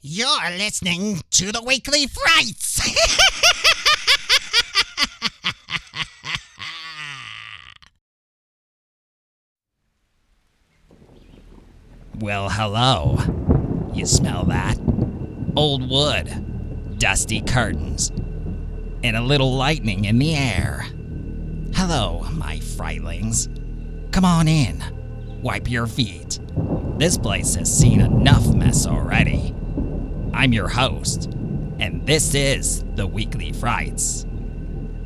You're listening to the weekly Frights. Well, hello. You smell that? Old wood, dusty curtains, and a little lightning in the air. Hello, my frightlings. Come on in. Wipe your feet. This place has seen enough mess already. I'm your host, and this is the Weekly Frights,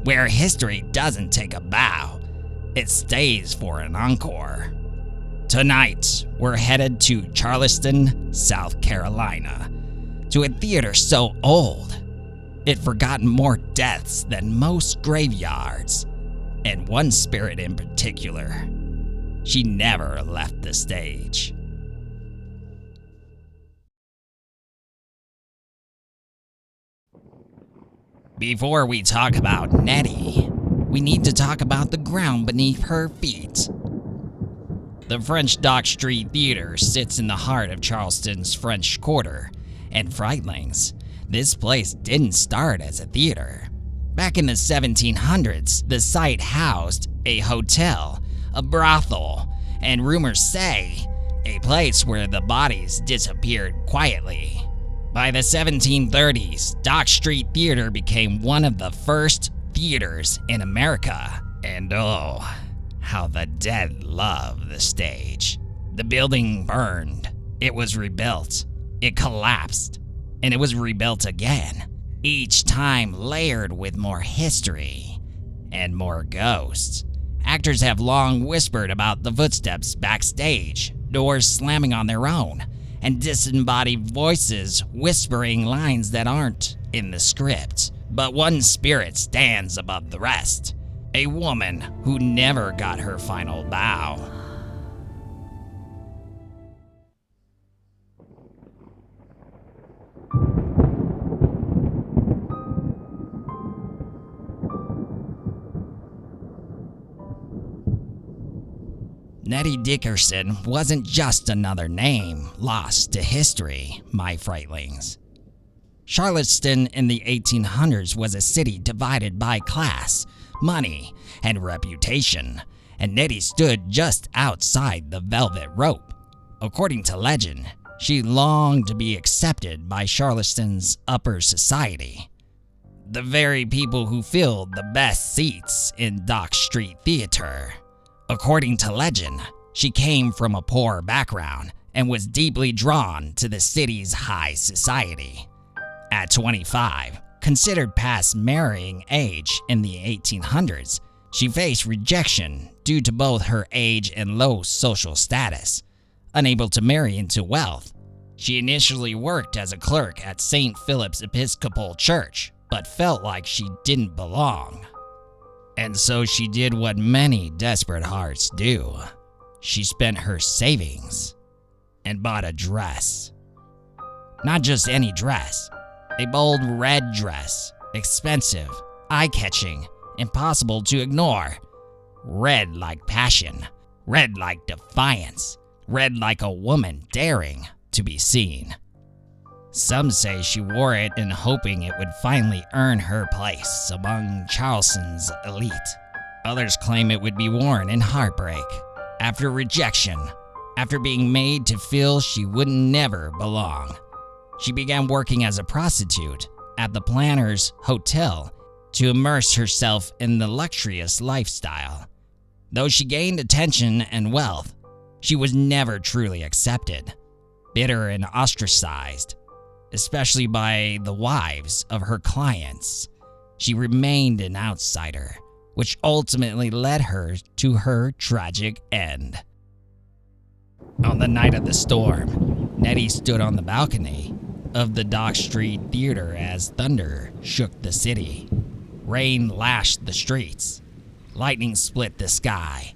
where history doesn't take a bow, it stays for an encore. Tonight, we're headed to Charleston, South Carolina, to a theater so old, it forgotten more deaths than most graveyards, and one spirit in particular. She never left the stage. Before we talk about Nettie, we need to talk about the ground beneath her feet. The French Dock Street Theater sits in the heart of Charleston's French Quarter, and frightlings, this place didn't start as a theater. Back in the 1700s, the site housed a hotel, a brothel, and rumors say, a place where the bodies disappeared quietly. By the 1730s, Dock Street Theater became one of the first theaters in America. And oh, how the dead love the stage. The building burned, it was rebuilt, it collapsed, and it was rebuilt again, each time layered with more history and more ghosts. Actors have long whispered about the footsteps backstage, doors slamming on their own, and disembodied voices whispering lines that aren't in the script. But one spirit stands above the rest, a woman who never got her final bow. Nettie Dickerson wasn't just another name lost to history, my frightlings. Charleston in the 1800s was a city divided by class, money, and reputation, and Nettie stood just outside the velvet rope. According to legend, she longed to be accepted by Charleston's upper society, the very people who filled the best seats in Dock Street Theater. According to legend, she came from a poor background and was deeply drawn to the city's high society. At 25, considered past marrying age in the 1800s, she faced rejection due to both her age and low social status. Unable to marry into wealth, she initially worked as a clerk at St. Philip's Episcopal Church, but felt like she didn't belong. And so she did what many desperate hearts do. She spent her savings and bought a dress. Not just any dress, a bold red dress, expensive, eye-catching, impossible to ignore. Red like passion, red like defiance, red like a woman daring to be seen. Some say she wore it in hoping it would finally earn her place among Charleston's elite. Others claim it would be worn in heartbreak, after rejection, after being made to feel she would never belong. She began working as a prostitute at the Planter's Hotel to immerse herself in the luxurious lifestyle. Though she gained attention and wealth, she was never truly accepted, bitter and ostracized, especially by the wives of her clients. She remained an outsider, which ultimately led her to her tragic end. On the night of the storm, Nettie stood on the balcony of the Dock Street Theater as thunder shook the city. Rain lashed the streets. Lightning split the sky.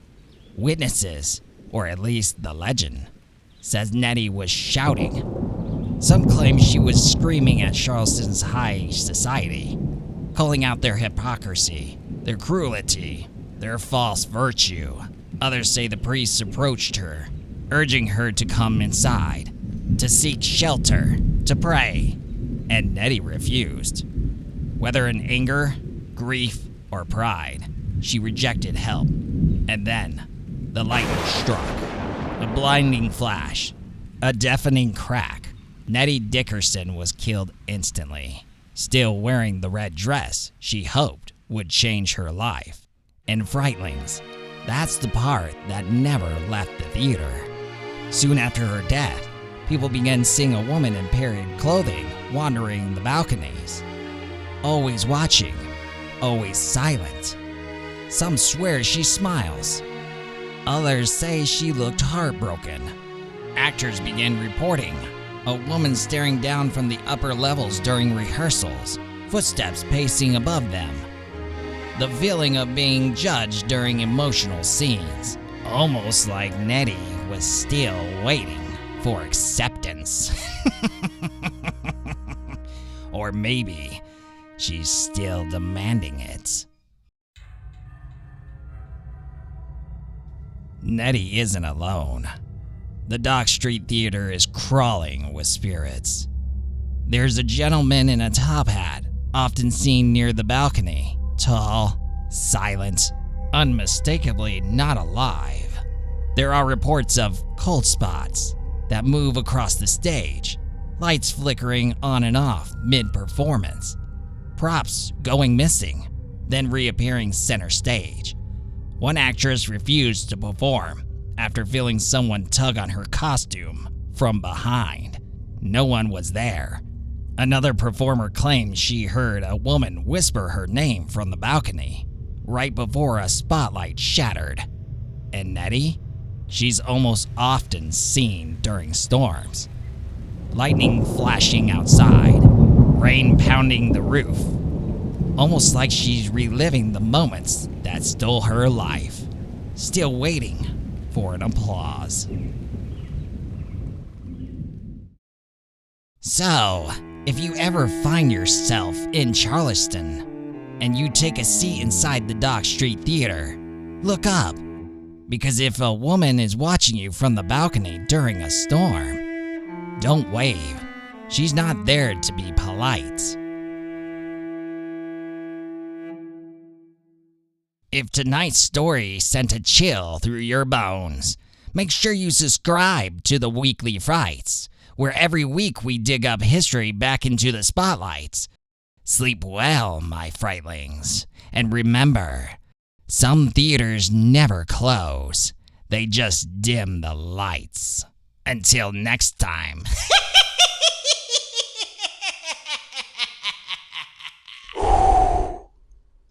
Witnesses, or at least the legend, says Nettie was shouting. Some claim she was screaming at Charleston's high society, calling out their hypocrisy, their cruelty, their false virtue. Others say the priests approached her, urging her to come inside, to seek shelter, to pray, and Nettie refused. Whether in anger, grief, or pride, she rejected help. And then, the lightning struck. A blinding flash, a deafening crack. Nettie Dickerson was killed instantly, still wearing the red dress she hoped would change her life. And Frightlings, that's the part that never left the theater. Soon after her death, people began seeing a woman in period clothing wandering the balconies. Always watching, always silent. Some swear she smiles. Others say she looked heartbroken. Actors began reporting a woman staring down from the upper levels during rehearsals, footsteps pacing above them. The feeling of being judged during emotional scenes, almost like Nettie was still waiting for acceptance. Or maybe she's still demanding it. Nettie isn't alone. The Dock Street Theater is crawling with spirits. There's a gentleman in a top hat, often seen near the balcony, tall, silent, unmistakably not alive. There are reports of cold spots that move across the stage, lights flickering on and off mid-performance, props going missing, then reappearing center stage. One actress refused to perform after feeling someone tug on her costume from behind. No one was there. Another performer claimed she heard a woman whisper her name from the balcony right before a spotlight shattered. And Nettie? She's almost often seen during storms. Lightning flashing outside, rain pounding the roof. Almost like she's reliving the moments that stole her life, still waiting for an applause. So, if you ever find yourself in Charleston and you take a seat inside the Dock Street Theater, look up, because if a woman is watching you from the balcony during a storm, don't wave. She's not there to be polite. If tonight's story sent a chill through your bones, make sure you subscribe to the weekly Frights, where every week we dig up history back into the spotlights. Sleep well, my Frightlings, and remember, some theaters never close. They just dim the lights. Until next time.